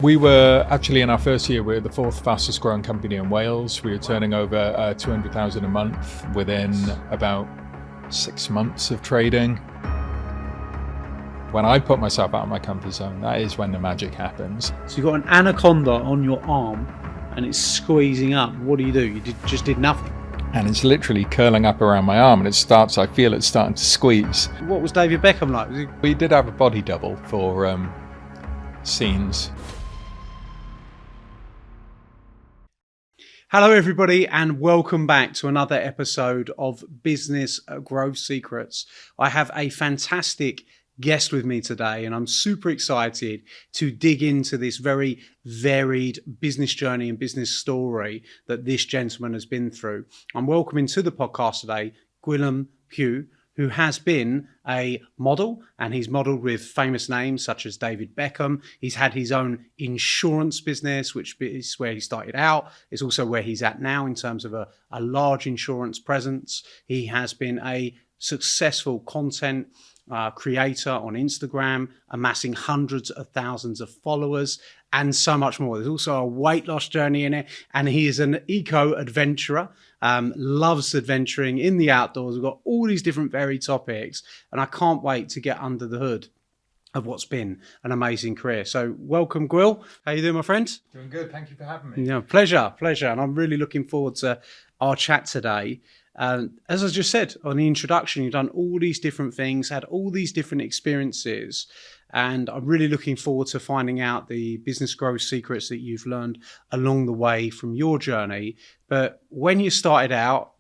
We were actually in our first year, we were the fourth fastest growing company in Wales. We were turning over 200,000 a month within about 6 months of trading. When I put myself out of my comfort zone, that is when the magic happens. So you've got an anaconda on your arm and it's squeezing up. What do? You just did nothing. And it's literally curling up around my arm, and I feel it starting to squeeze. What was David Beckham like? We did have a body double for scenes. Hello everybody and welcome back to another episode of Business Growth Secrets. I have a fantastic guest with me today and I'm super excited to dig into this very varied business journey and business story that this gentleman has been through. I'm welcoming to the podcast today Gwilym Pugh, who has been a model, and he's modeled with famous names such as David Beckham. He's had his own insurance business, which is where he started out. It's also where he's at now in terms of a large insurance presence. He has been a successful content creator on Instagram, amassing hundreds of thousands of followers and so much more. There's also a weight loss journey in it, and he is an eco-adventurer, loves adventuring in the outdoors. We've got all these different varied topics, and I can't wait to get under the hood of what's been an amazing career. So welcome, Gwil. How you doing, my friend? Doing good. Thank you for having me. Yeah, pleasure. And I'm really looking forward to our chat today. As I just said on the introduction, you've done all these different things, had all these different experiences, and I'm really looking forward to finding out the business growth secrets that you've learned along the way from your journey. But when you started out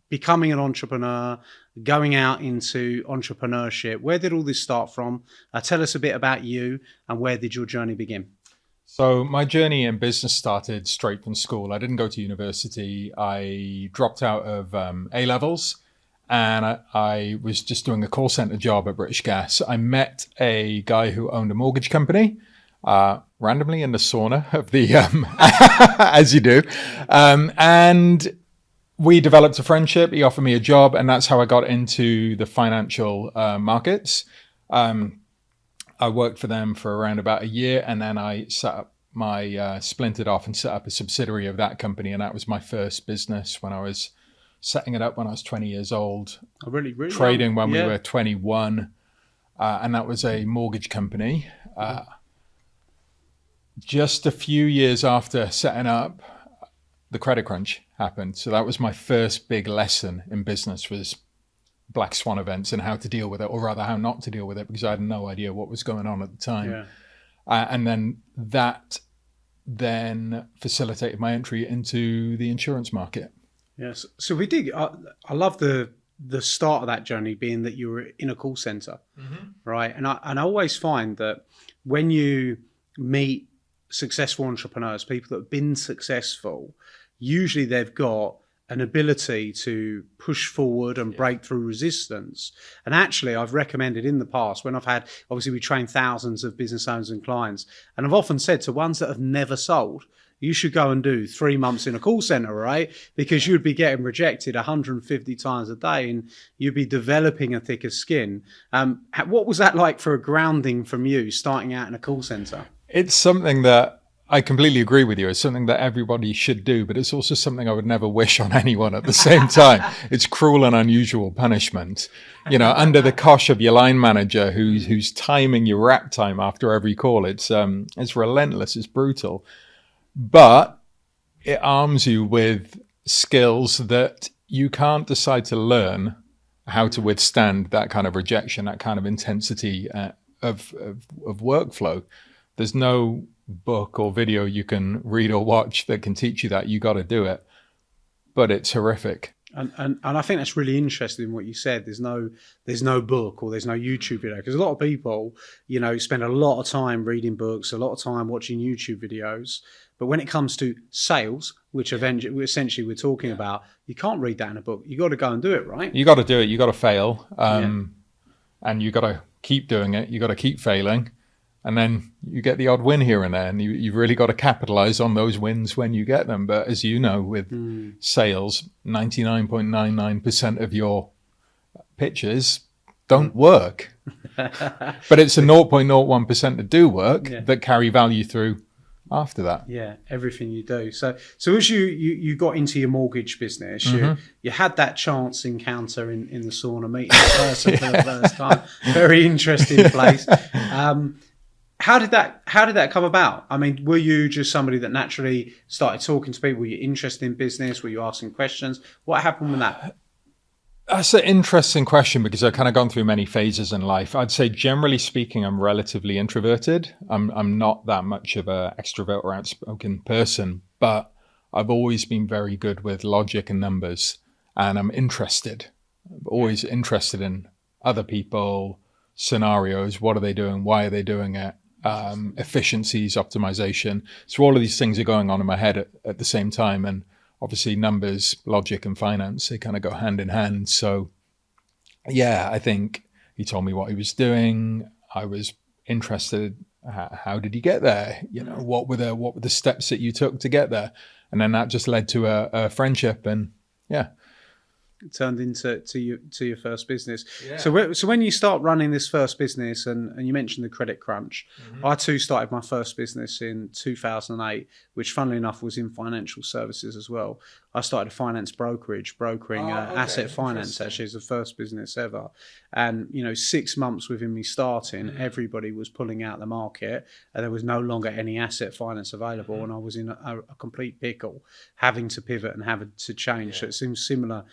becoming an entrepreneur, going out into entrepreneurship, where did all this start from? Tell us a bit about you and where did your journey begin? So my journey in business started straight from school. I didn't go to university. I dropped out of A-levels and I was just doing a call center job at British Gas. I met a guy who owned a mortgage company randomly in the sauna of the, as you do. And we developed a friendship. He offered me a job and that's how I got into the financial markets. I worked for them for around about a year and then I set up splintered off and set up a subsidiary of that company. And that was my first business when I was setting it up when I was 20 years old. Oh, really? Trading when we were 21. And that was a mortgage company. Just a few years after setting up, the credit crunch happened. So that was my first big lesson in business, was black swan events and how to deal with it, or rather how not to deal with it, because I had no idea what was going on at the time. Yeah. And then that facilitated my entry into the insurance market. Yes. So we did. I love the start of that journey being that you were in a call center, right? And I always find that when you meet successful entrepreneurs, people that have been successful, usually they've got an ability to push forward and break through resistance. And actually, I've recommended in the past when I've had, obviously we train thousands of business owners and clients, and I've often said to ones that have never sold, you should go and do 3 months in a call center, right? Because you'd be getting rejected 150 times a day and you'd be developing a thicker skin. What was that like for a grounding from you starting out in a call center? It's something that I completely agree with you. It's something that everybody should do, but it's also something I would never wish on anyone at the same time. It's cruel and unusual punishment. You know, under the cosh of your line manager who's timing your wrap time after every call. It's relentless, it's brutal. But it arms you with skills that you can't decide to learn how to withstand that kind of rejection, that kind of intensity of workflow. There's no book or video you can read or watch that can teach you that. You got to do it, but it's horrific. And I think that's really interesting what you said. There's no book or there's no YouTube video, because a lot of people, you know, spend a lot of time reading books, a lot of time watching YouTube videos. But when it comes to sales, which essentially we're talking about, you can't read that in a book. You got to go and do it, right? You got to do it. You got to fail, and you got to keep doing it. You got to keep failing. And then you get the odd win here and there, and you've really got to capitalize on those wins when you get them. But as you know, with sales, 99.99% of your pitches don't work. But it's a 0.01% that do work that carry value through after that. Yeah, everything you do. So as you got into your mortgage business, you had that chance encounter in the sauna, meeting the person for the first time. Very interesting place. How did that come about? I mean, were you just somebody that naturally started talking to people? Were you interested in business? Were you asking questions? What happened with that? That's an interesting question because I've kind of gone through many phases in life. I'd say, generally speaking, I'm relatively introverted. I'm not that much of an extrovert or outspoken person, but I've always been very good with logic and numbers, and I'm interested. I'm always interested in other people, scenarios. What are they doing? Why are they doing it? Efficiencies, optimization. So all of these things are going on in my head at the same time, and obviously numbers, logic, and finance, they kind of go hand in hand. So yeah, I think he told me what he was doing. I was interested. How did he get there? What were the steps that you took to get there? And then that just led to a friendship, and yeah. It turned into your first business. Yeah. So when you start running this first business, and you mentioned the credit crunch, I too started my first business in 2008, which funnily enough was in financial services as well. I started a finance brokerage, brokering asset finance, actually, as the first business ever. And 6 months within me starting, everybody was pulling out the market, and there was no longer any asset finance available, and I was in a complete pickle, having to pivot and having to change. So it seems similar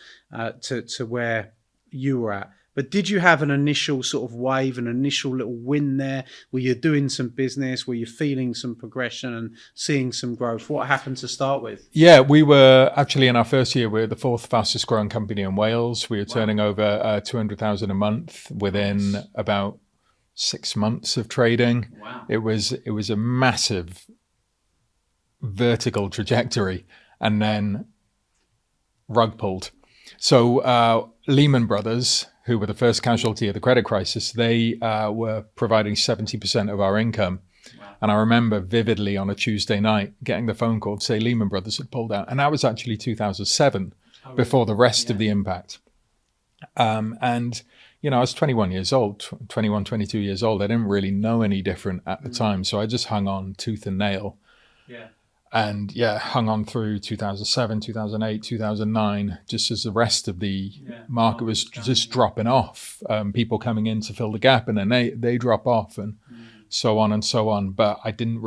to where you were at. But did you have an initial sort of wave, an initial little win there? Were you doing some business? Were you feeling some progression and seeing some growth? What happened to start with? Yeah, we were actually, in our first year, we were the 4th fastest growing company in Wales. We were turning over 200,000 a month within about 6 months of trading. Wow. It was a massive vertical trajectory, and then rug pulled. So Lehman Brothers, who were the first casualty of the credit crisis, they were providing 70% of our income. Wow. And I remember vividly on a Tuesday night getting the phone call to say Lehman Brothers had pulled out. And that was actually 2007, before the rest of the impact. And, I was 21 years old, 21, 22 years old. I didn't really know any different at the time. So I just hung on tooth and nail. Yeah. And hung on through 2007, 2008, 2009, just as the rest of the market was just dropping off. People coming in to fill the gap, and then they drop off, and so on and so on. But I didn't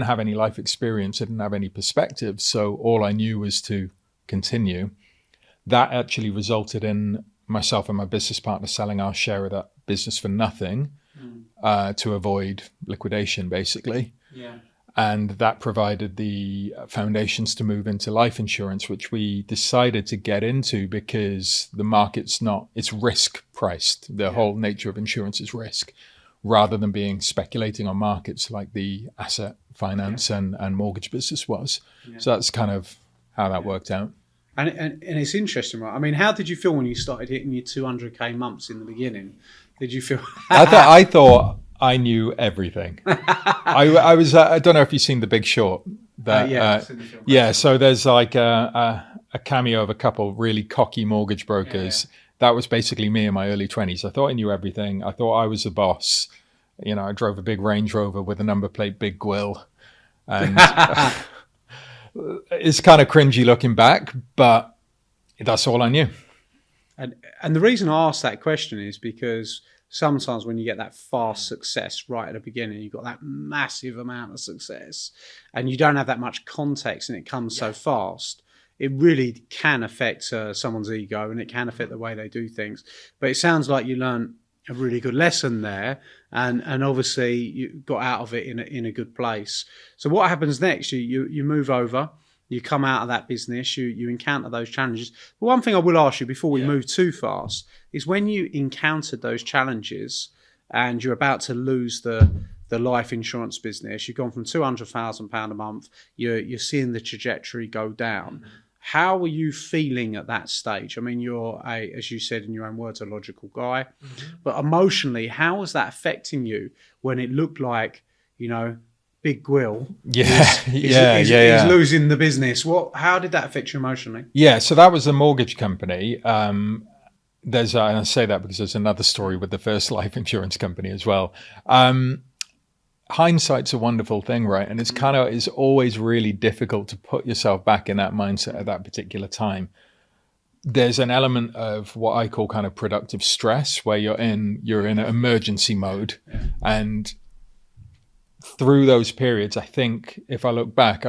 have any life experience. I didn't have any perspective. So all I knew was to continue. That actually resulted in myself and my business partner selling our share of that business for nothing to avoid liquidation, basically. Yeah. And that provided the foundations to move into life insurance, which we decided to get into because the market's it's risk priced. The whole nature of insurance is risk, rather than being speculating on markets like the asset finance and mortgage business was. Yeah. So that's kind of how that worked out. And it's interesting, right? I mean, how did you feel when you started hitting your 200K months in the beginning? Did you feel... I thought I knew everything. I was. I don't know if you've seen The Big Short. So there's like a cameo of a couple really cocky mortgage brokers. Yeah. That was basically me in my early 20s. I thought I knew everything. I thought I was the boss. I drove a big Range Rover with a number plate Big Gwill, and it's kind of cringy looking back, but that's all I knew. And the reason I asked that question is because sometimes when you get that fast success right at the beginning, you've got that massive amount of success and you don't have that much context and it comes so fast, it really can affect someone's ego and it can affect the way they do things. But it sounds like you learned a really good lesson there and obviously you got out of it in a good place. So what happens next? You move over, you come out of that business, you encounter those challenges. But one thing I will ask you before we move too fast is when you encountered those challenges and you're about to lose the life insurance business, you've gone from £200,000 a month, you're seeing the trajectory go down. Mm-hmm. How were you feeling at that stage? I mean, you're as you said in your own words, a logical guy, but emotionally, how was that affecting you when it looked like, Big Gwill is losing the business? How did that affect you emotionally? Yeah, so that was the mortgage company. And I say that because there's another story with the first life insurance company as well. hindsight's a wonderful thing, right? And it's always really difficult to put yourself back in that mindset at that particular time. There's an element of what I call kind of productive stress, where you're in an emergency mode. Yeah. And through those periods, I think if I look back,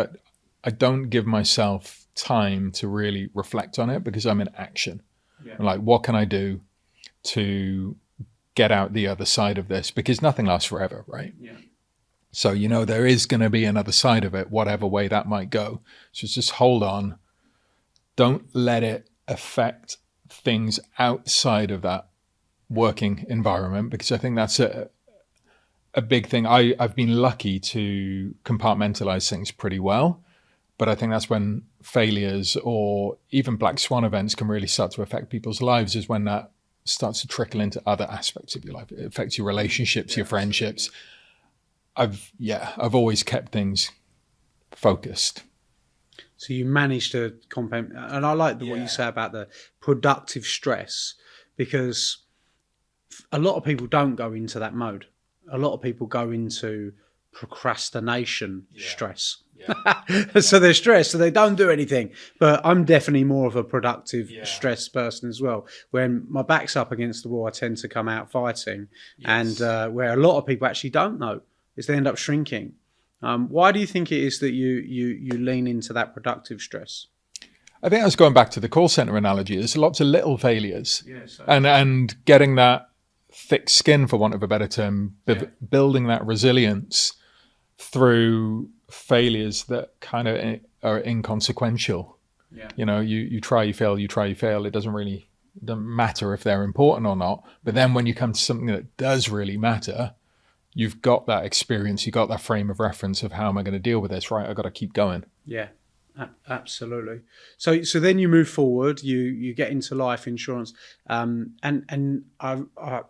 I don't give myself time to really reflect on it, because I'm in action. Yeah. I'm like, what can I do to get out the other side of this? Because nothing lasts forever, right? Yeah. So, there is going to be another side of it, whatever way that might go. So just hold on. Don't let it affect things outside of that working environment, because I think that's a big thing. I've been lucky to compartmentalize things pretty well, but I think that's when failures or even black swan events can really start to affect people's lives, is when that starts to trickle into other aspects of your life. It affects your relationships, your friendships. I've always kept things focused. So you managed to compound, and I like what you say about the productive stress, because a lot of people don't go into that mode. A lot of people go into procrastination stress. Yeah. So they're stressed, so they don't do anything. But I'm definitely more of a productive stress person as well. When my back's up against the wall, I tend to come out fighting. Yes. And where a lot of people actually don't know is they end up shrinking. Why do you think it is that you lean into that productive stress? I think I was going back to the call center analogy. There's lots of little failures, and getting that thick skin, for want of a better term, building that resilience through failures that kind of are inconsequential. Yeah. You try, you fail, you try, you fail. It doesn't matter if they're important or not. But then when you come to something that does really matter, you've got that experience, you've got that frame of reference of how am I going to deal with this, right? I've got to keep going. Yeah, absolutely. So then you move forward, you get into life insurance. And I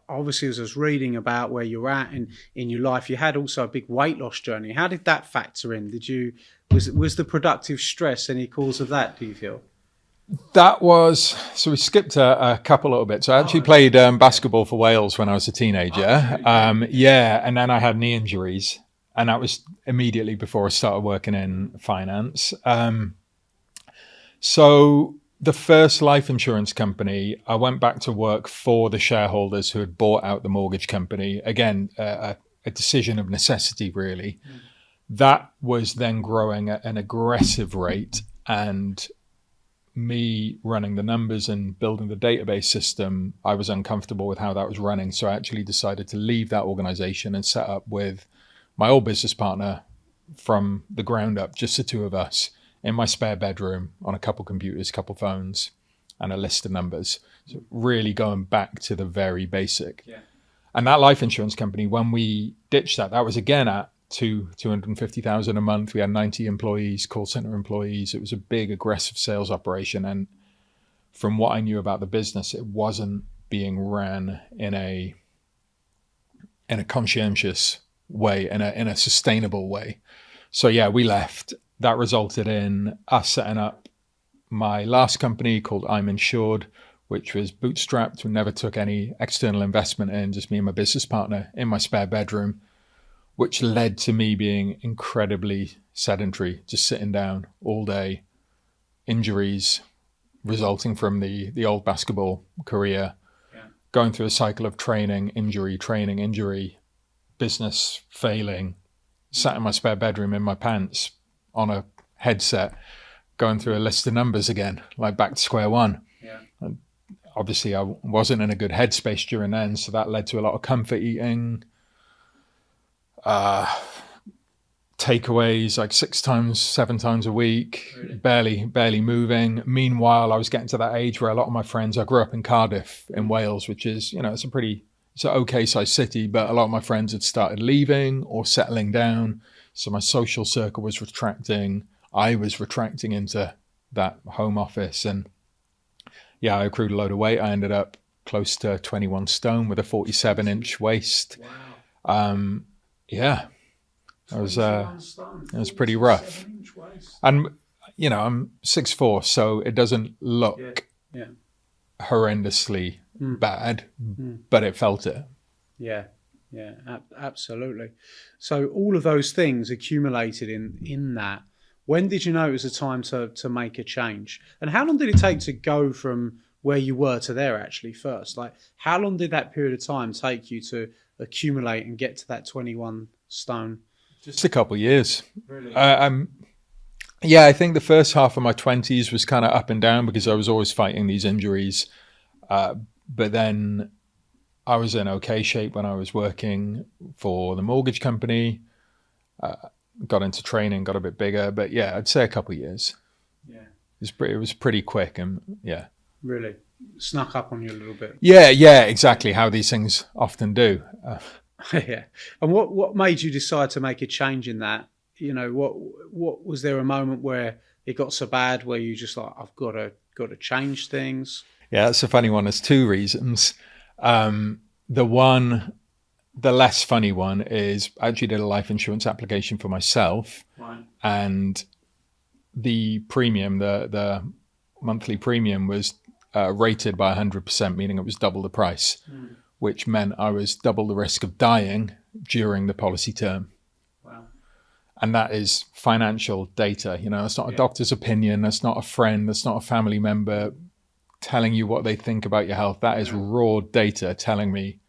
obviously, as I was reading about where you're at in your life, you had also a big weight loss journey. How did that factor in? Was the productive stress any cause of that, do you feel? So we skipped a couple little bits. So I actually played basketball for Wales when I was a teenager. And then I had knee injuries, and that was immediately before I started working in finance. So the first life insurance company, I went back to work for the shareholders who had bought out the mortgage company. Again, a decision of necessity, really. That was then growing at an aggressive rate, and me running the numbers and building the database system, I was uncomfortable with how that was running. So I actually decided to leave that organization and set up with my old business partner from the ground up, just the two of us in my spare bedroom on a couple computers, couple phones, and a list of numbers. So really going back to the very basic. Yeah. And that life insurance company, when we ditched that was again at 250,000 a month. We had 90 employees, call center employees. It was a big, aggressive sales operation. And from what I knew about the business, it wasn't being ran in a conscientious way, in a sustainable way. So we left. That resulted in us setting up my last company called I'm Insured, which was bootstrapped. We never took any external investment in, just me and my business partner in my spare bedroom, which led to me being incredibly sedentary, just sitting down all day, injuries resulting from the old basketball career, going through a cycle of training, injury, business failing, sat in my spare bedroom in my pants on a headset, going through a list of numbers again, like back to square one. Yeah. And obviously I wasn't in a good headspace during then, so that led to a lot of comfort eating, takeaways like 6 times, 7 times a week, really? barely moving. Meanwhile, I was getting to that age where a lot of my friends, I grew up in Cardiff in Wales, which is, it's an okay sized city, but a lot of my friends had started leaving or settling down. So my social circle was retracting. I was retracting into that home office, and I accrued a load of weight. I ended up close to 21 stone with a 47-inch waist. Wow. It was pretty rough. And, I'm 6'4", so it doesn't look horrendously bad, but it felt it. Yeah. Yeah, absolutely. So all of those things accumulated in that. When did you know it was a time to make a change? And how long did it take to go from where you were to there actually first? Like, how long did that period of time take you to accumulate and get to that 21 stone? Just a couple of years. Really? Yeah, I think the first half of my 20s was kind of up and down because I was always fighting these injuries. But then I was in okay shape when I was working for the mortgage company. Got into training, got a bit bigger. But yeah, I'd say a couple of years. Yeah. It was pretty quick, and yeah. Really? Snuck up on you a little bit. Yeah, exactly how these things often do. Yeah. And what made you decide to make a change in that? You know, what was there a moment where it got so bad where you just like, I've got to change things? Yeah, that's a funny one. There's two reasons. The less funny one is I actually did a life insurance application for myself, Right. and the premium, the monthly premium was rated by 100%, meaning it was double the price, which meant I was double the risk of dying during the policy term. Wow. And that is financial data. You know, it's not a doctor's opinion. That's not a friend. That's not a family member telling you what they think about your health. That is raw data telling me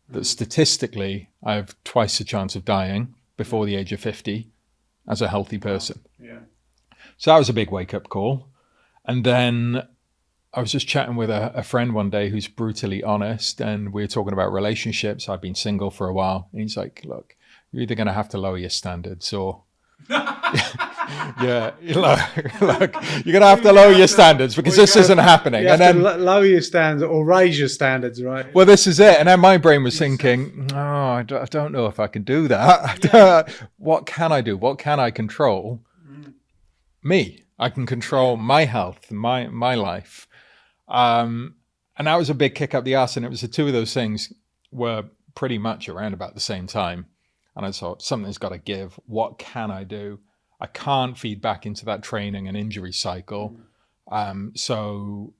that statistically I have twice the chance of dying before the age of 50 as a healthy person. Yeah. So that was a big wake-up call. And then I was just chatting with a friend one day who's brutally honest, and we were talking about relationships. I've been single for a while. And he's like, look, you're either going to have to lower your standards or... yeah, look, you're going to have to lower your standards because this isn't happening. You have to lower your standards or raise your standards, right? Well, this is it. And then my brain was thinking, I don't know if I can do that. Yeah. What can I do? What can I control? Me. I can control my health, my life. And that was a big kick up the arse. And it was the two of those things were pretty much around about the same time. And I thought, something's got to give. What can I do? I can't feed back into that training and injury cycle. So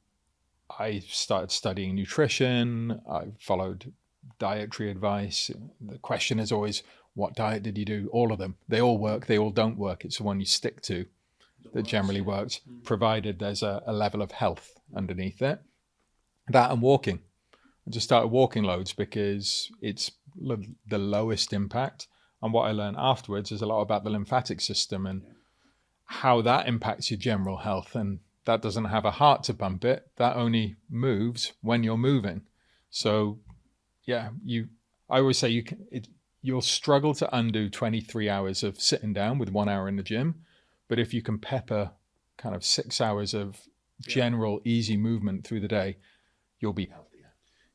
I started studying nutrition. I followed dietary advice. The question is always, what diet did you do? All of them. They all work. They all don't work. It's the one you stick to that generally works, provided there's a level of health underneath it. That and walking. I just started walking loads because it's the lowest impact. And what I learned afterwards is a lot about the lymphatic system and how that impacts your general health. And that doesn't have a heart to pump it. That only moves when you're moving. So, yeah, I always say you'll struggle to undo 23 hours of sitting down with 1 hour in the gym. But if you can pepper kind of 6 hours of general easy movement through the day, you'll be healthier.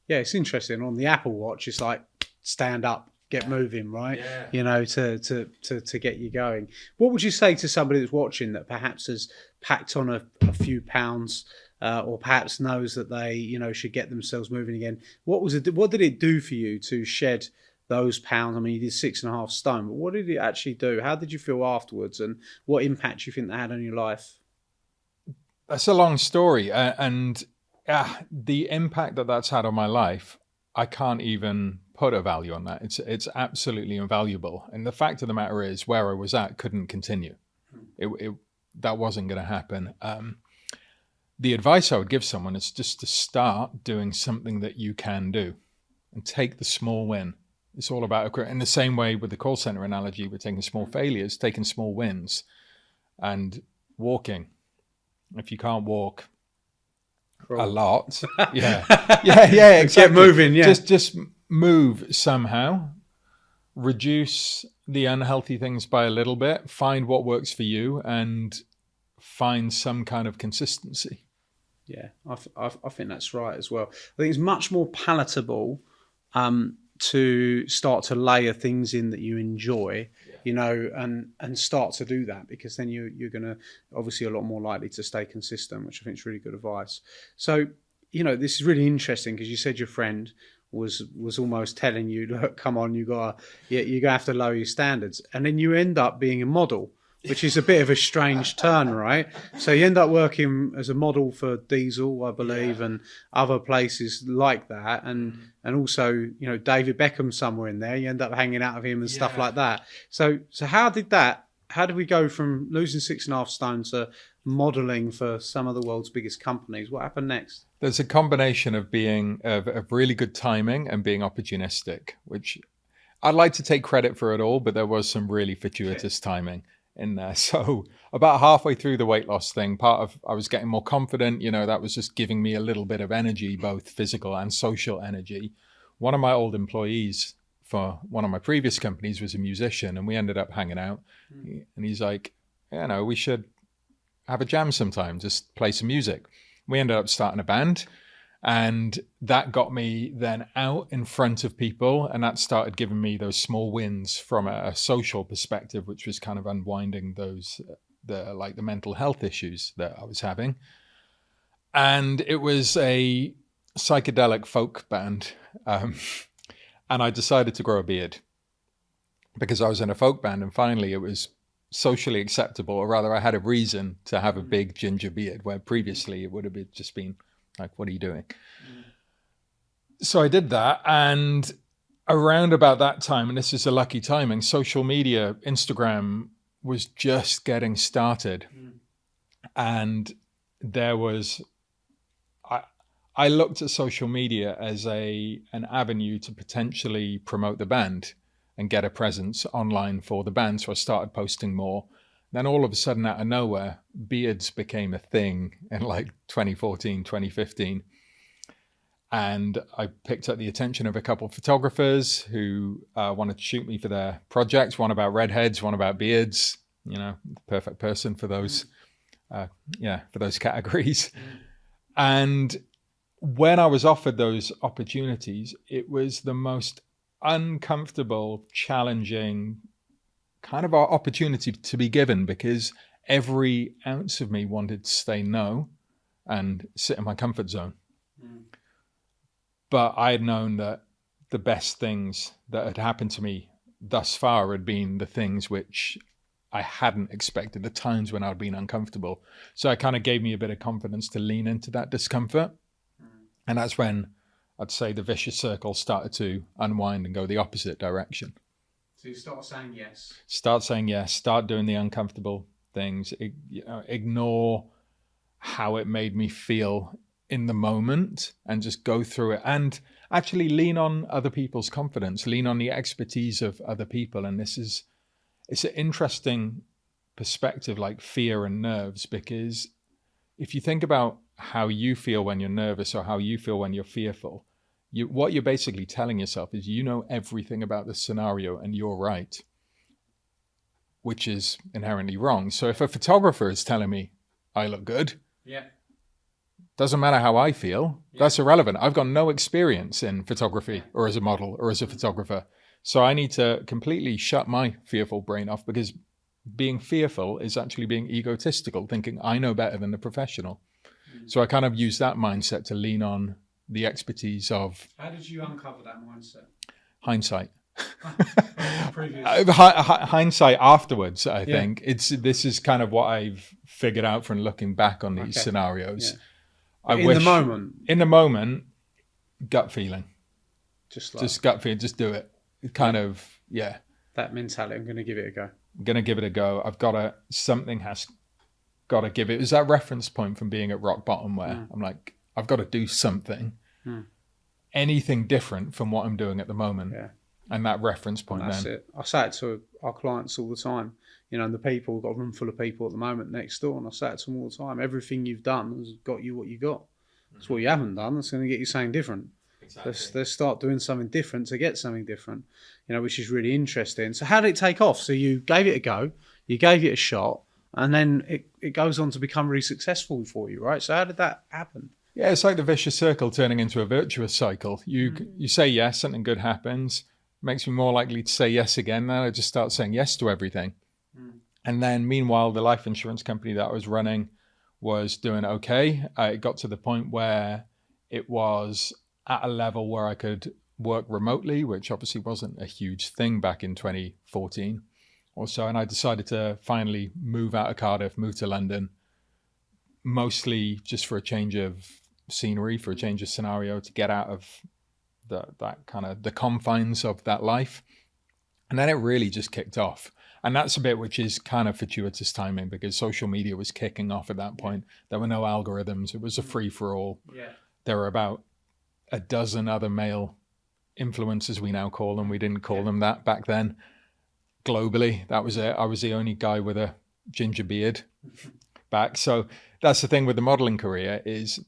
Yeah, it's interesting. On the Apple Watch, it's like stand up, get moving, right? Yeah. You know, to get you going. What would you say to somebody that's watching that perhaps has packed on a few pounds, or perhaps knows that they, should get themselves moving again? What did it do for you to shed those pounds? I mean, you did 6.5 stone, but what did it actually do? How did you feel afterwards, and what impact do you think that had on your life? That's a long story, and the impact that's had on my life, I can't even put a value on that. It's absolutely invaluable. And the fact of the matter is, where I was at couldn't continue. That wasn't going to happen. The advice I would give someone is just to start doing something that you can do and take the small win. It's all about, in the same way with the call center analogy, we're taking small failures, taking small wins, and walking. If you can't walk a lot, yeah, exactly. Get moving, yeah. Just move somehow, reduce the unhealthy things by a little bit, find what works for you, and find some kind of consistency. Yeah, I think that's right as well. I think it's much more palatable to start to layer things in that you enjoy, and start to do that, because then you're going to obviously a lot more likely to stay consistent, which I think is really good advice. So, this is really interesting because you said your friend was almost telling you, look, come on, you're gonna have to lower your standards, and then you end up being a model. which is a bit of a strange turn, right? So you end up working as a model for Diesel, I believe, and other places like that, and also, you know, David Beckham somewhere in there. You end up hanging out with him and stuff like that. So how did we go from losing 6.5 stone to modeling for some of the world's biggest companies? What happened next? There's a combination of being of really good timing and being opportunistic, which I'd like to take credit for it all, but there was some really fortuitous timing in there. So about halfway through the weight loss thing, I was getting more confident, you know, that was just giving me a little bit of energy, both physical and social energy. One of my old employees for one of my previous companies was a musician, and we ended up hanging out. And he's like, you know, we should have a jam sometime, just play some music. We ended up starting a band. And that got me then out in front of people, and that started giving me those small wins from a social perspective, which was kind of unwinding the mental health issues that I was having. And it was a psychedelic folk band, and I decided to grow a beard because I was in a folk band, and finally it was socially acceptable, or rather I had a reason to have a big ginger beard, where previously it would have just been like, what are you doing? So I did that, and around about that time, and this is a lucky timing, social media, Instagram was just getting started. And there was, I looked at social media as an avenue to potentially promote the band and get a presence online for the band. So I started posting more. Then all of a sudden, out of nowhere, beards became a thing in like 2014, 2015. And I picked up the attention of a couple of photographers who wanted to shoot me for their projects, one about redheads, one about beards, you know, the perfect person for those, for those categories. And when I was offered those opportunities, it was the most uncomfortable, challenging kind of our opportunity to be given, because every ounce of me wanted to say no and sit in my comfort zone. But I had known that the best things that had happened to me thus far had been the things which I hadn't expected, the times when I'd been uncomfortable. So it kind of gave me a bit of confidence to lean into that discomfort. And that's when I'd say the vicious circle started to unwind and go the opposite direction. So you start saying yes. Start saying yes. Start doing the uncomfortable things. Ignore how it made me feel in the moment and just go through it. And actually lean on other people's confidence. Lean on the expertise of other people. And it's an interesting perspective, like fear and nerves, because if you think about how you feel when you're nervous or how you feel when you're fearful, what you're basically telling yourself is you know everything about the scenario and you're right, which is inherently wrong. So if a photographer is telling me I look good, doesn't matter how I feel, that's irrelevant. I've got no experience in photography or as a model or as a photographer. So I need to completely shut my fearful brain off, because being fearful is actually being egotistical, thinking I know better than the professional. So I kind of use that mindset to lean on the expertise of... How did you uncover that mindset? Hindsight. Hindsight afterwards, I think. This is kind of what I've figured out from looking back on these scenarios. In the moment, gut feeling. Just gut feeling, just do it. Kind of, that mentality, I'm going to give it a go. I'm going to give it a go. Something has got to give it. It was that reference point from being at rock bottom where I'm like, I've got to do something, anything different from what I'm doing at the moment. And that reference point, that's it. I say it to our clients all the time. You know, and the people, we've got a room full of people at the moment next door, and I say it to them all the time. Everything you've done has got you what you got. That's what you haven't done. That's going to get you something different. Exactly. Let's start doing something different to get something different, you know, which is really interesting. So how did it take off? So you gave it a go, you gave it a shot, and then it goes on to become really successful for you, right? So how did that happen? Yeah, it's like the vicious circle turning into a virtuous cycle. You say yes, something good happens, makes me more likely to say yes again. Then I just start saying yes to everything. And then meanwhile, the life insurance company that I was running was doing okay. It got to the point where it was at a level where I could work remotely, which obviously wasn't a huge thing back in 2014 or so. And I decided to finally move out of Cardiff, move to London, mostly just for a change of scenery, for a change of scenario, to get out of that kind of the confines of that life. And then it really just kicked off. And that's a bit which is kind of fortuitous timing, because social media was kicking off at that point. There were no algorithms. It was a free for all. Yeah. There were about a dozen other male influencers, we now call them. We didn't call them that back then. Globally, that was it. I was the only guy with a ginger beard back. So that's the thing with the modeling career, is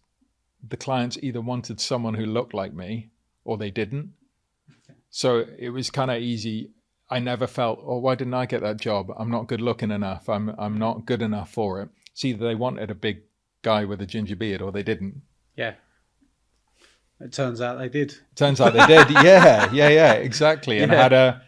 the clients either wanted someone who looked like me or they didn't. So it was kind of easy. I never felt, oh, why didn't I get that job? I'm not good looking enough. I'm not good enough for it. It's either they wanted a big guy with a ginger beard or they didn't. Yeah. It turns out they did. Turns out they did. Yeah, exactly. And I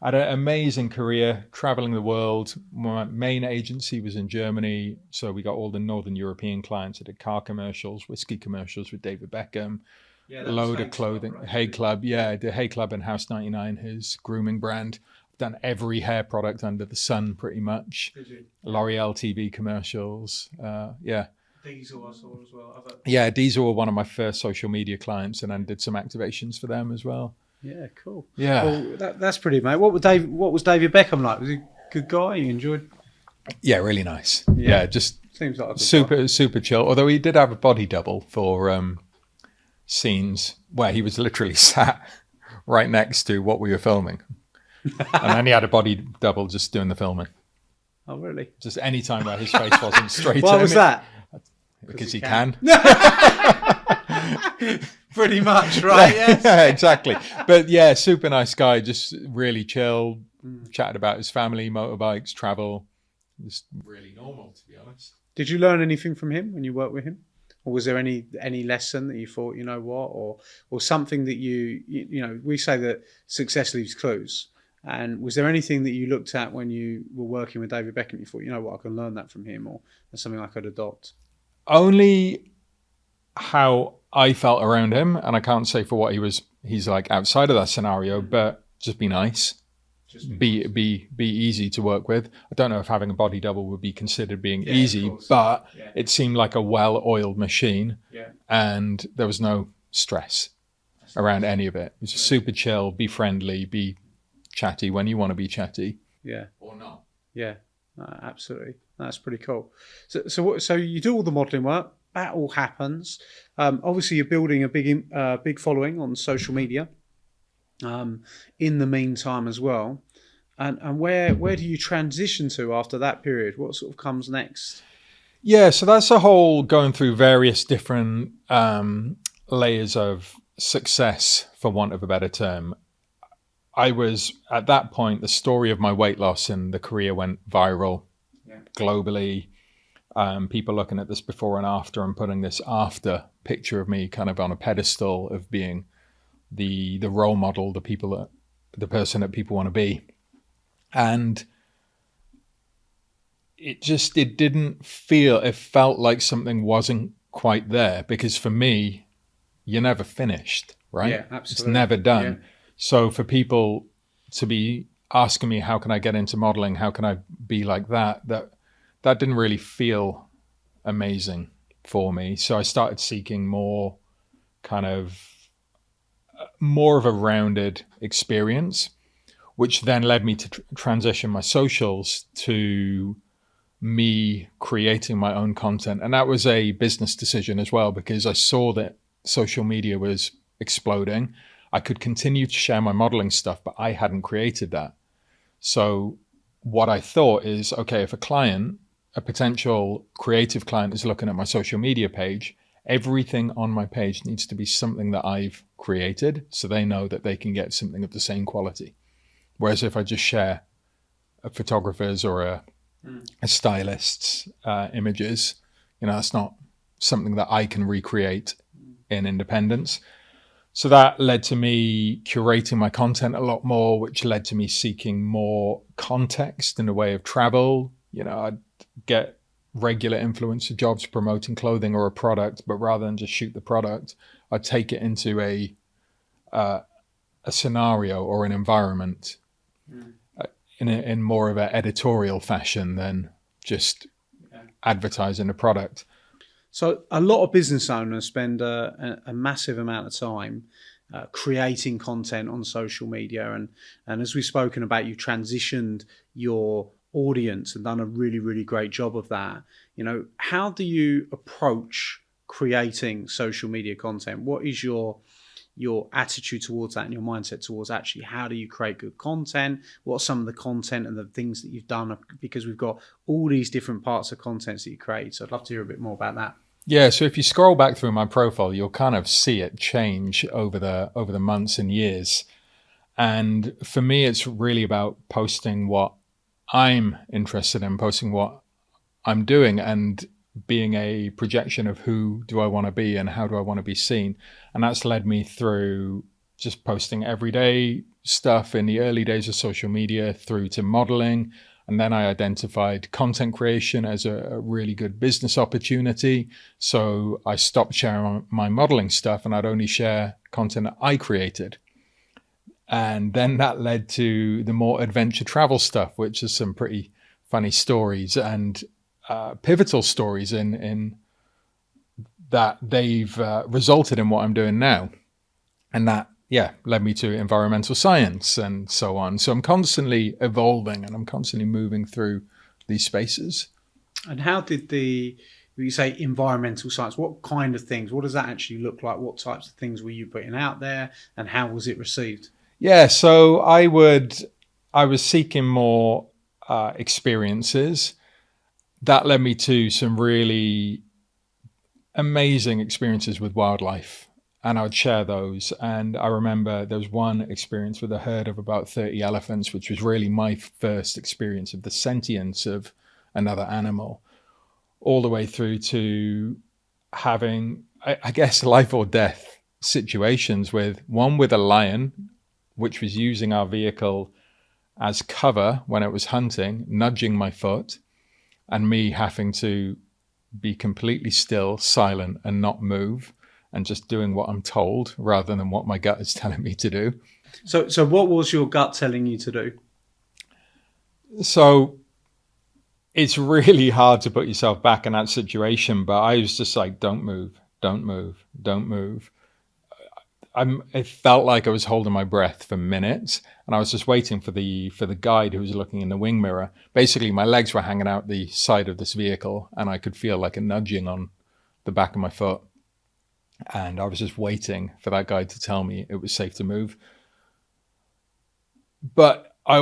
had an amazing career traveling the world. My main agency was in Germany. So we got all the Northern European clients. I did car commercials, whiskey commercials with David Beckham. Yeah, a load of clothing. Club, right? Hay Club. Yeah, I did Hay Club and House 99, his grooming brand. I've done every hair product under the sun pretty much. Did you? L'Oreal TV commercials. Yeah. Diesel I saw as well. Yeah, Diesel were one of my first social media clients, and then did some activations for them as well. Yeah, cool. Yeah. Well, that's pretty, mate. What was David Beckham like? Was he a good guy? You enjoyed? Yeah, really nice. Yeah, just seems like a good super chill. Although he did have a body double for scenes where he was literally sat right next to what we were filming. And then he had a body double just doing the filming. Oh, really? Just any time where his face wasn't straight. Why was that? Because he can. Pretty much, right? Yes. Yeah, exactly. But yeah, super nice guy, just really chill, chatted about his family, motorbikes, travel. Just really normal, to be honest. Did you learn anything from him when you worked with him? Or was there any lesson that you thought, you know what, or something that you know, we say that success leaves clues. And was there anything that you looked at when you were working with David Beckham, you thought, you know what, I can learn that from him, or that's something I could adopt? Only how I felt around him, and I can't say for what he's like outside of that scenario, but just be nice. Be easy to work with. I don't know if having a body double would be considered being easy, but it seemed like a well-oiled machine, and there was no stress around any of it. It was super chill, be friendly, be chatty when you want to be chatty. Yeah. Or not. Yeah, absolutely. That's pretty cool. So you do all the modelling work. That all happens. Obviously, you're building a big following on social media. In the meantime as well, and where do you transition to after that period? What sort of comes next? Yeah, so that's a whole going through various different layers of success, for want of a better term. I was at that point, the story of my weight loss and the career went viral globally. People looking at this before and after, and putting this after picture of me kind of on a pedestal of being the role model, the person that people want to be. And it felt like something wasn't quite there, because for me, you're never finished, right? Yeah, absolutely. It's never done. Yeah. So for people to be asking me, how can I get into modeling? How can I be like that didn't really feel amazing for me. So I started seeking more of a rounded experience, which then led me to transition my socials to me creating my own content. And that was a business decision as well, because I saw that social media was exploding. I could continue to share my modeling stuff, but I hadn't created that. So what I thought is, okay, if a potential creative client is looking at my social media page, everything on my page needs to be something that I've created, so they know that they can get something of the same quality. Whereas if I just share a photographer's or a stylist's images, that's not something that I can recreate in independence. So that led to me curating my content a lot more, which led to me seeking more context in the way of travel. I'd get regular influencer jobs promoting clothing or a product, but rather than just shoot the product, I'd take it into a scenario or an environment. in more of an editorial fashion than just advertising a product. So a lot of business owners spend a massive amount of time creating content on social media. And as we've spoken about, you transitioned your audience and done a really, really great job of that. How do you approach creating social media content? What is your attitude towards that and your mindset towards actually how do you create good content? What are some of the content and the things that you've done? Because we've got all these different parts of contents that you create. So I'd love to hear a bit more about that. Yeah, so if you scroll back through my profile, you'll kind of see it change over the months and years. And for me, it's really about posting what I'm interested in, posting what I'm doing, and being a projection of who do I want to be and how do I want to be seen. And that's led me through just posting everyday stuff in the early days of social media through to modeling. And then I identified content creation as a really good business opportunity. So I stopped sharing my modeling stuff and I'd only share content that I created. And then that led to the more adventure travel stuff, which is some pretty funny stories and pivotal stories in that they've resulted in what I'm doing now. And that, led me to environmental science and so on. So I'm constantly evolving and I'm constantly moving through these spaces. And how did you say environmental science, what kind of things, what does that actually look like? What types of things were you putting out there and how was it received? Yeah, so I was seeking more experiences. That led me to some really amazing experiences with wildlife, and I would share those. And I remember there was one experience with a herd of about 30 elephants, which was really my first experience of the sentience of another animal, all the way through to having, I guess, life or death situations with a lion, which was using our vehicle as cover when it was hunting, nudging my foot, and me having to be completely still, silent, and not move, and just doing what I'm told rather than what my gut is telling me to do. So what was your gut telling you to do? So it's really hard to put yourself back in that situation, but I was just like, don't move, don't move, don't move. It felt like I was holding my breath for minutes, and I was just waiting for the guide who was looking in the wing mirror. Basically, my legs were hanging out the side of this vehicle, and I could feel like a nudging on the back of my foot. And I was just waiting for that guide to tell me it was safe to move. But it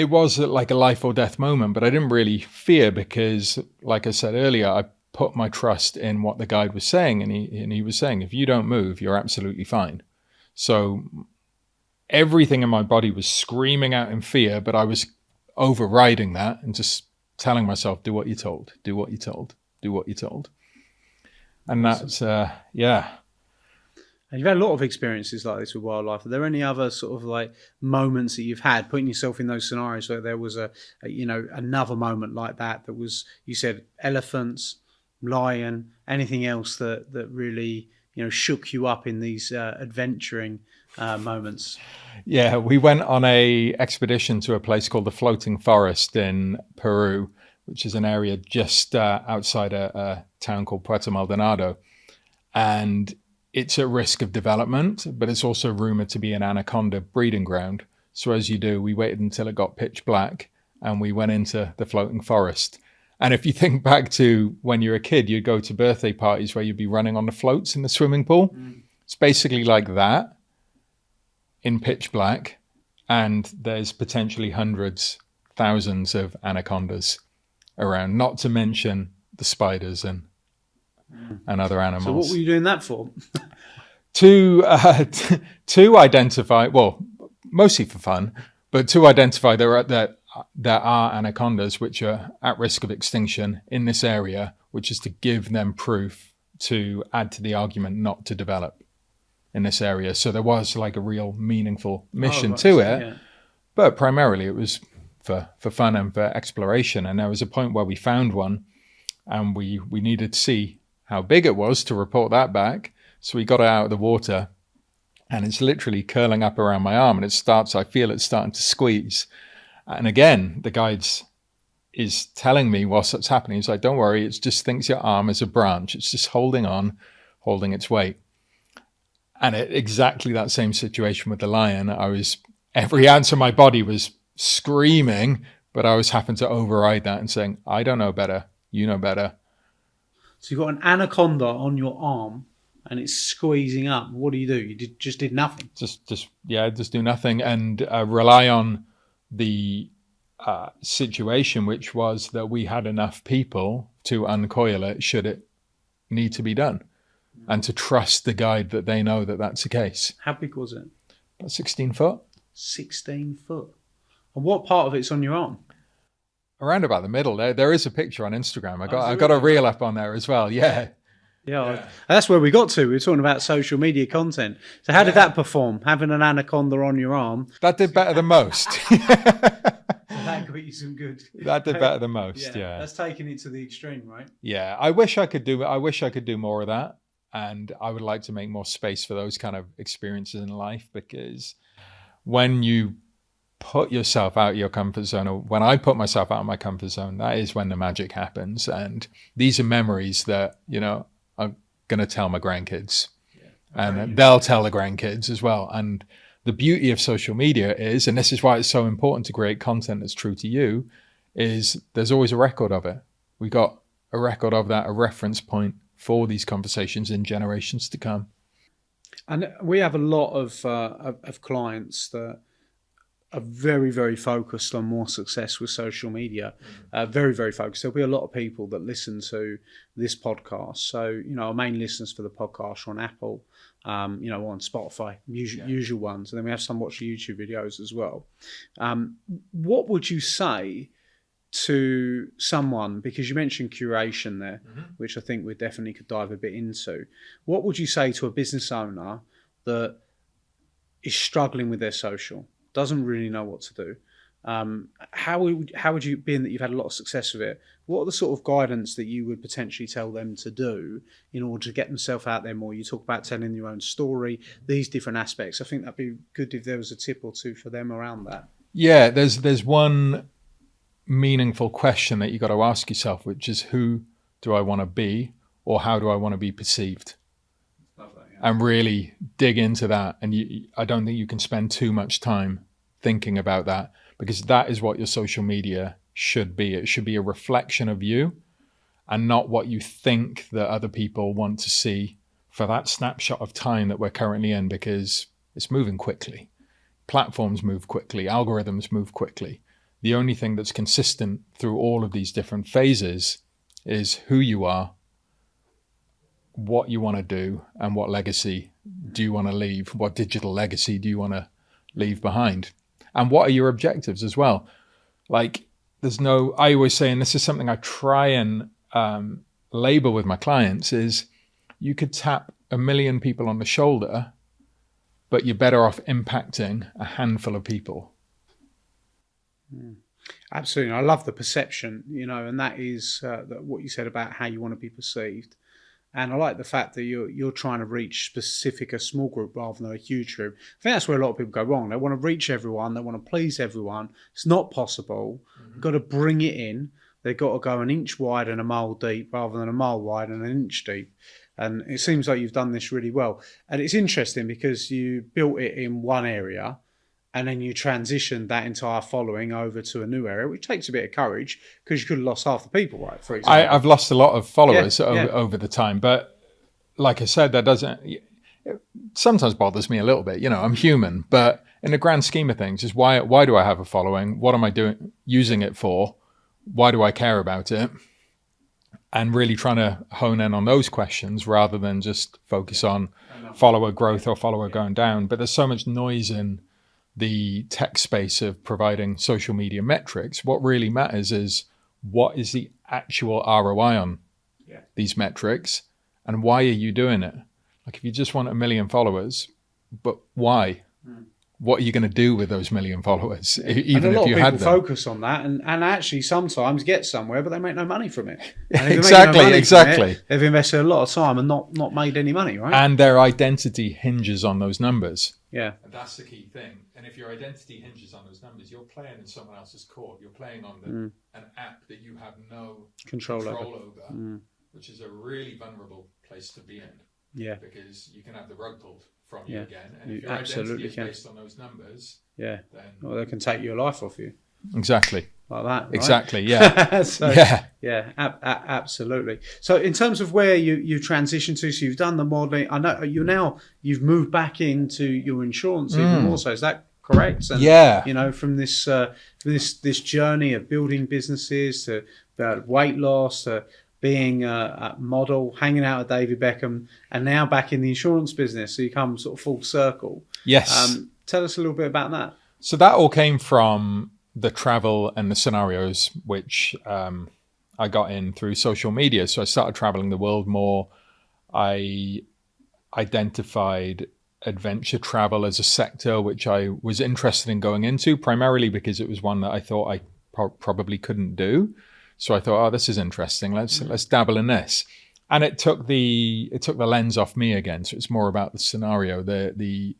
was like a life or death moment, but I didn't really fear because, like I said earlier, I put my trust in what the guide was saying, and he was saying, if you don't move, you're absolutely fine. So everything in my body was screaming out in fear, but I was overriding that and just telling myself, do what you're told, do what you're told, do what you're told. And that's, And you've had a lot of experiences like this with wildlife. Are there any other sort of like moments that you've had putting yourself in those scenarios where there was another moment like that was, you said elephants, lion, anything else that really shook you up in these adventuring moments? Yeah, we went on a expedition to a place called the Floating Forest in Peru, which is an area just outside a town called Puerto Maldonado, and it's at risk of development, but it's also rumored to be an anaconda breeding ground. So as you do, we waited until it got pitch black and we went into the floating forest. And if you think back to when you're a kid, you'd go to birthday parties where you'd be running on the floats in the swimming pool. Mm. It's basically like that in pitch black. And there's potentially hundreds, thousands of anacondas around, not to mention the spiders and other animals. So what were you doing that for? To identify, well, mostly for fun, but to identify that there are anacondas which are at risk of extinction in this area, which is to give them proof to add to the argument not to develop in this area. So there was like a real meaningful mission to it, yeah. But primarily it was for fun and for exploration. And there was a point where we found one and we needed to see how big it was to report that back. So we got it out of the water and it's literally curling up around my arm, and I feel it starting to squeeze. And again, the guide is telling me whilst it's happening, he's like, don't worry, it just thinks your arm is a branch. It's just holding on, holding its weight. And exactly that same situation with the lion, every ounce of my body was screaming, but I was having to override that and saying, I don't know better, you know better. So you've got an anaconda on your arm and it's squeezing up. What do? You just did nothing. Just do nothing and rely on the situation, which was that we had enough people to uncoil it should it need to be done, and to trust the guide that they know that that's the case. How big was it? About 16 foot. 16 foot. And what part of it's on your arm? Around about the middle. There is a picture on Instagram. I got a reel up on there as well. Yeah. That's where we got to. We were talking about social media content. So how did that perform? Having an anaconda on your arm? That did better than most. That got you some good. That did better than most. Yeah. That's taking it to the extreme, right? Yeah. I wish I could do more of that, and I would like to make more space for those kind of experiences in life, because when you put yourself out of your comfort zone, or when I put myself out of my comfort zone, that is when the magic happens. And these are memories that, I'm going to tell my grandkids, and they'll tell the grandkids as well. And the beauty of social media is, and this is why it's so important to create content that's true to you, is there's always a record of it. We got a record of that, a reference point for these conversations in generations to come. And we have a lot of clients that are very, very focused on more success with social media. Very, very focused. There'll be a lot of people that listen to this podcast. So, our main listeners for the podcast are on Apple, on Spotify, usual ones. And then we have some watch YouTube videos as well. What would you say to someone, because you mentioned curation there, which I think we definitely could dive a bit into. What would you say to a business owner that is struggling with their social, doesn't really know what to do? How would you, being that you've had a lot of success with it, what are the sort of guidance that you would potentially tell them to do in order to get themselves out there more? You talk about telling your own story, these different aspects. I think that'd be good if there was a tip or two for them around that. Yeah, there's one meaningful question that you got to ask yourself, which is, who do I want to be, or how do I want to be perceived? And really dig into that. And I don't think you can spend too much time thinking about that, because that is what your social media should be. It should be a reflection of you, and not what you think that other people want to see for that snapshot of time that we're currently in, because it's moving quickly. Platforms move quickly. Algorithms move quickly. The only thing that's consistent through all of these different phases is who you are, what you want to do, and what legacy do you want to leave? What digital legacy do you want to leave behind? And what are your objectives as well? I always say, and this is something I try and label with my clients, is you could tap 1 million people on the shoulder, but you're better off impacting a handful of people. Absolutely. I love the perception, and that is what you said about how you want to be perceived. And I like the fact that you're trying to reach a small group rather than a huge group. I think that's where a lot of people go wrong. They want to reach everyone. They want to please everyone. It's not possible. You've got to bring it in. They've got to go an inch wide and a mile deep rather than a mile wide and an inch deep. And it seems like you've done this really well. And it's interesting because you built it in one area, and then you transitioned that entire following over to a new area, which takes a bit of courage, because you could have lost half the people, right? For example, I've lost a lot of followers over the time, but like I said, it sometimes bothers me a little bit. I'm human, but in the grand scheme of things, is why do I have a following? What am I using it for? Why do I care about it? And really trying to hone in on those questions rather than just focus on follower growth or follower going down. But there's so much noise in the tech space of providing social media metrics. What really matters is, what is the actual ROI on these metrics, and why are you doing it? If you just want 1 million followers, but why? what are you going to do with those million followers? And Even a lot if you of had people them. focus on that and actually sometimes get somewhere, but they make no money from it. And if Exactly, they make no money exactly. from it, they've invested a lot of time and not made any money, right? And their identity hinges on those numbers. Yeah. And that's the key thing. And if your identity hinges on those numbers, you're playing in someone else's court. You're playing on an app that you have no Control over, which is a really vulnerable place to be in. Yeah. Because you can have the rug pulled from you again. And if your absolutely identity is based on those numbers, yeah, then they can take your life off you. Exactly. Like that. Right? Exactly. Yeah. So, yeah. Absolutely. So in terms of where you transitioned to, so you've done the modeling. I know you've moved back into your insurance even more so. Is that correct? And, you know, from this journey of building businesses to weight loss to being a model, hanging out with David Beckham, and now back in the insurance business. So you come sort of full circle. Yes. Tell us a little bit about that. So that all came from the travel and the scenarios, which I got in through social media. So I started traveling the world more. I identified adventure travel as a sector which I was interested in going into, primarily because it was one that I thought I probably couldn't do. So I thought, oh, this is interesting. Let's dabble in this. And it took the lens off me again. So it's more about the scenario, the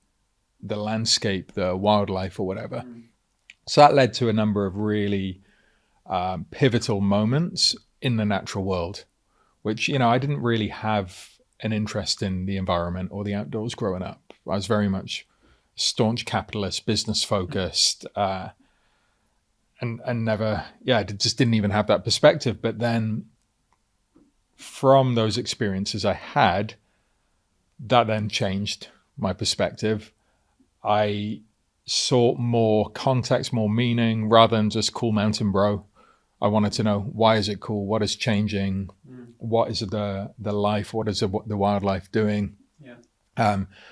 landscape, the wildlife or whatever. So that led to a number of really pivotal moments in the natural world, which, you know, I didn't really have an interest in the environment or the outdoors growing up. I was very much staunch capitalist, business focused, and never, just didn't even have that perspective. But then from those experiences I had, that then changed my perspective. I sought more context, more meaning, rather than just cool mountain bro. I wanted to know, why is it cool? What is changing? What is the life? What is the wildlife doing?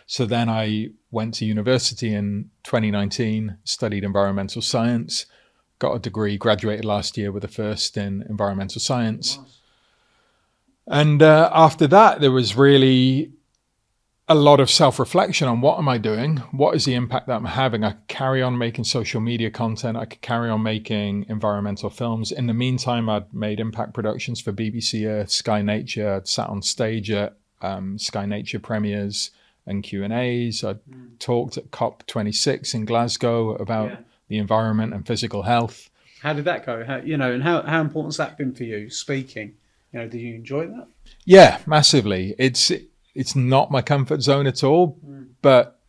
So then I went to university in 2019, studied environmental science, got a degree, graduated last year with a first in environmental science. Nice. And after that, there was really a lot of self-reflection on what am I doing? What is the impact that I'm having? I could carry on making social media content. I could carry on making environmental films. In the meantime, I'd made impact productions for BBC Earth, Sky Nature. I'd sat on stage at Sky Nature premieres and Q&As. I talked at COP26 in Glasgow about the environment and physical health. How did that go? How important's that been for you, speaking? You know, do you enjoy that? Yeah, massively. It's not my comfort zone at all, but,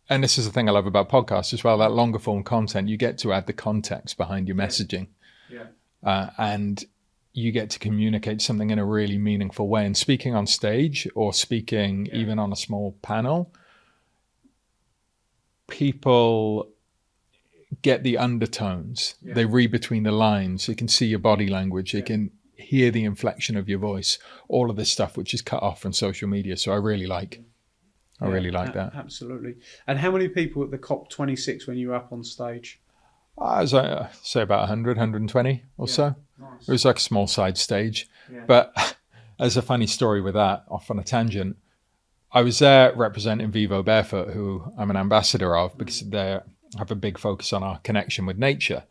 and this is the thing I love about podcasts as well, that longer form content, you get to add the context behind your messaging. And you get to communicate something in a really meaningful way. And speaking on stage or speaking even on a small panel, people get the undertones. They read between the lines. They can see your body language. They can hear the inflection of your voice, all of this stuff which is cut off from social media. So I really like that. Absolutely. And how many people at the COP26 when you were up on stage? I was say about 100, 120 or so. Nice. It was like a small side stage. But as a funny story with that, off on a tangent, I was there representing Vivo Barefoot, who I'm an ambassador of, because they have a big focus on our connection with nature.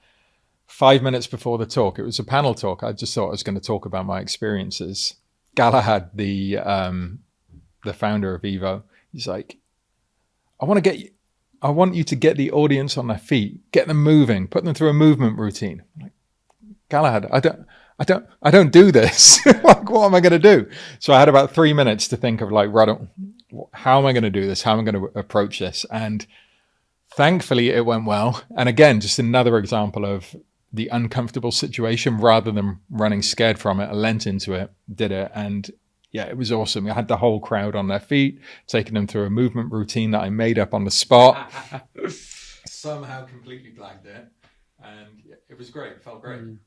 5 minutes before the talk, it was a panel talk. I just thought I was going to talk about my experiences. Galahad, the founder of Vivo, he's like, I want you to get the audience on their feet, get them moving, put them through a movement routine. I'm like, Galahad, I don't do this. Like, what am I going to do? So I had about 3 minutes to think of like, how am I going to do this? How am I going to approach this? And thankfully it went well. And again, just another example of the uncomfortable situation. Rather than running scared from it, I leant into it, did it. And yeah, it was awesome. I had the whole crowd on their feet, taking them through a movement routine that I made up on the spot. Somehow completely blagged it. And it was great. It felt great. And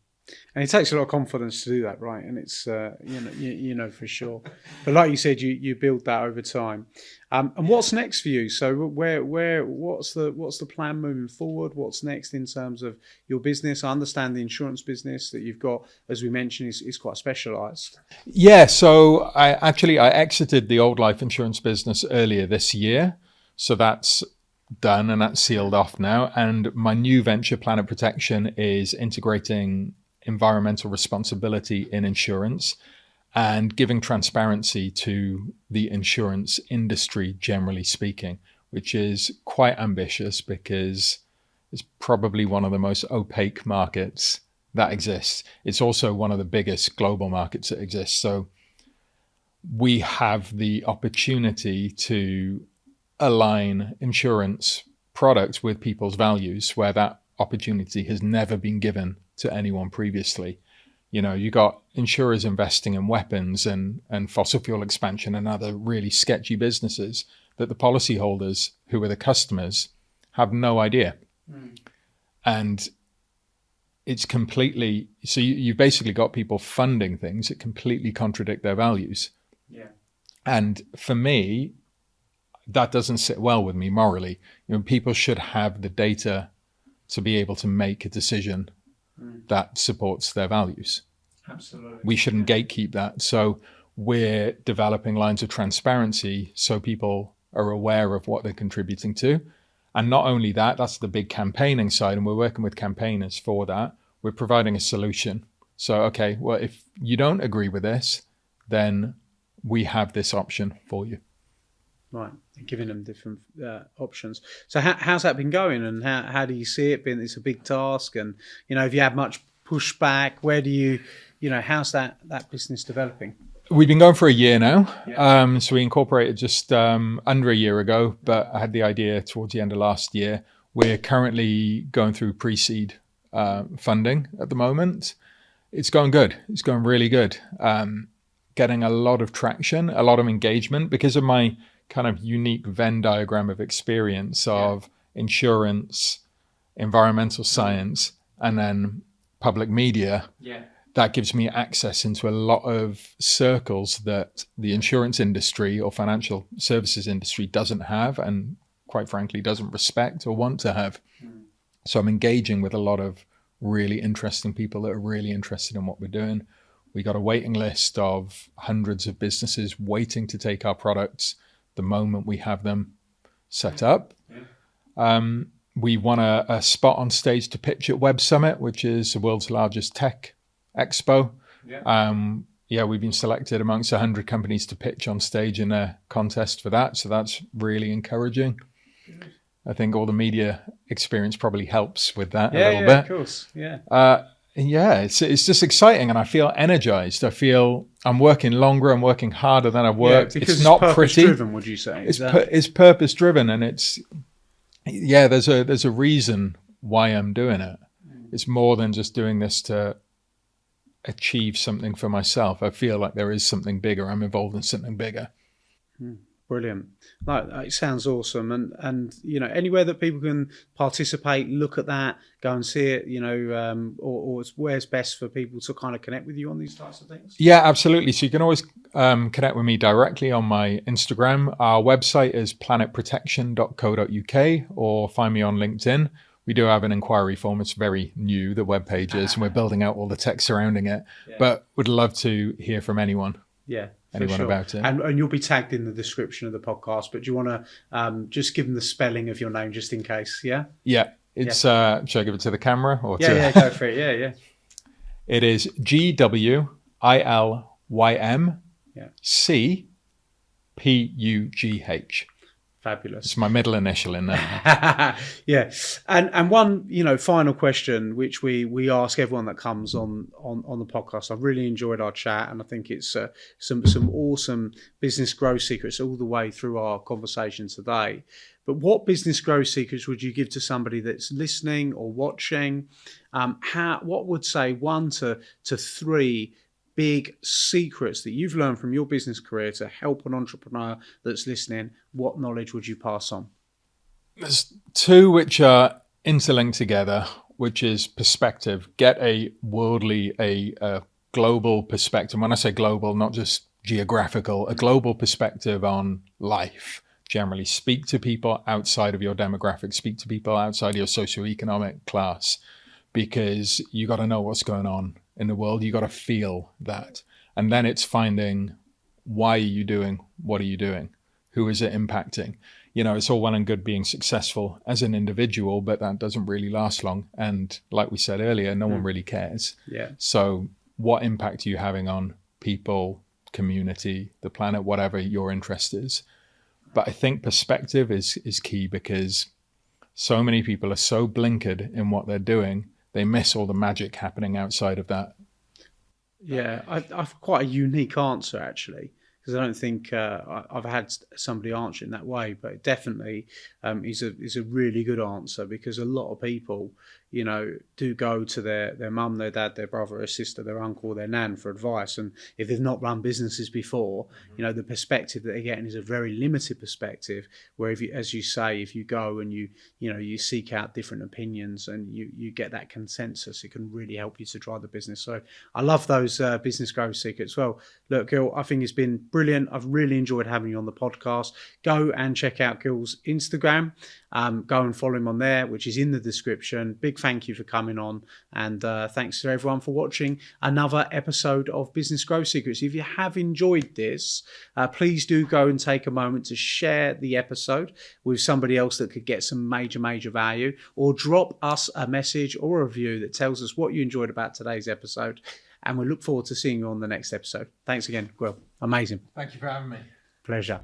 it takes a lot of confidence to do that, right? And it's you know for sure. But like you said, you build that over time. And what's next for you? So what's the plan moving forward? What's next in terms of your business? I understand the insurance business that you've got, as we mentioned, is quite specialized. Yeah. So I exited the old life insurance business earlier this year. So that's done and that's sealed off now. And my new venture, Planet Protection, is integrating environmental responsibility in insurance and giving transparency to the insurance industry, generally speaking, which is quite ambitious because it's probably one of the most opaque markets that exists. It's also one of the biggest global markets that exists. So we have the opportunity to align insurance products with people's values, where that opportunity has never been given to anyone previously. You know, you got insurers investing in weapons and fossil fuel expansion and other really sketchy businesses that the policyholders, who are the customers, have no idea. And it's completely, so you've basically got people funding things that completely contradict their values. Yeah. And for me, that doesn't sit well with me morally. You know, people should have the data to be able to make a decision that supports their values. Absolutely. We shouldn't gatekeep that. So we're developing lines of transparency so people are aware of what they're contributing to. And not only that, that's the big campaigning side, and we're working with campaigners for that. We're providing a solution. So, okay, well, if you don't agree with this, then we have this option for you. Right, giving them different options. So how's that been going, and how do you see it? It's a big task, and have you had much pushback? Where do you how's that business developing? We've been going for a year now. Yeah. So we incorporated just under a year ago, but I had the idea towards the end of last year. We're currently going through pre-seed funding at the moment. It's going good. It's going really good. Getting a lot of traction, a lot of engagement because of my kind of unique Venn diagram of experience of insurance, environmental science, and then public media. Yeah. That gives me access into a lot of circles that the insurance industry or financial services industry doesn't have, and quite frankly doesn't respect or want to have. So I'm engaging with a lot of really interesting people that are really interested in what we're doing. We got a waiting list of hundreds of businesses waiting to take our products the moment we have them set up. We won a spot on stage to pitch at Web Summit, which is the world's largest tech expo. We've been selected amongst 100 companies to pitch on stage in a contest for that. So that's really encouraging. Good. I think all the media experience probably helps with that a little bit. Of course. It's just exciting, and I feel energized. I feel I'm working longer, I'm working harder than I've worked. Because it's not pretty. Driven, would you say? It's purpose driven, and there's a reason why I'm doing it. It's more than just doing this to achieve something for myself. I feel like there is something bigger. I'm involved in something bigger. Brilliant. It sounds awesome. And anywhere that people can participate, look at that, go and see it, or where's best for people to kind of connect with you on these types of things? Yeah, absolutely. So you can always connect with me directly on my Instagram. Our website is planetprotection.co.uk, or find me on LinkedIn. We do have an inquiry form. It's very new, the web pages, and we're building out all the tech surrounding it. But would love to hear from anyone. Anyone about it. And you'll be tagged in the description of the podcast, but do you want to just give them the spelling of your name just in case? Should I give it to the camera? Or go for it. It is GWILYM Fabulous. It's my middle initial in there. And one final question which we ask everyone that comes on the podcast. I've really enjoyed our chat, and I think it's some awesome business growth secrets all the way through our conversation today. But what business growth secrets would you give to somebody that's listening or watching? What would say 1 to 3 big secrets that you've learned from your business career to help an entrepreneur that's listening? What knowledge would you pass on? There's 2 which are interlinked together, which is perspective. Get a worldly, a global perspective. When I say global, not just geographical, a global perspective on life. Generally, speak to people outside of your demographic, speak to people outside your socioeconomic class, because you got to know what's going on in the world. You got to feel that. And then it's finding, why are you doing? What are you doing? Who is it impacting? it's all well and good being successful as an individual, but that doesn't really last long. And like we said earlier, no one really cares. Yeah. So what impact are you having on people, community, the planet, whatever your interest is? But I think perspective is key, because so many people are so blinkered in what they're doing, they miss all the magic happening outside of that. Yeah, I've quite a unique answer, actually, because I don't think I've had somebody answer in that way, but it definitely is a really good answer, because a lot of people, do go to their mum, their dad, their brother or sister, their uncle, their nan for advice. And if they've not run businesses before, the perspective that they're getting is a very limited perspective, where if you, as you say, if you go and you seek out different opinions and you get that consensus, it can really help you to drive the business. So I love those business growth secrets. Well, look, Gil, I think it's been brilliant. I've really enjoyed having you on the podcast. Go and check out Gil's Instagram. Go and follow him on there, which is in the description. Big thank you for coming on, and thanks to everyone for watching another episode of Business Growth Secrets. If you have enjoyed this, please do go and take a moment to share the episode with somebody else that could get some major value, or drop us a message or a review that tells us what you enjoyed about today's episode, and we look forward to seeing you on the next episode. Thanks again, Will. Amazing. Thank you for having me. Pleasure.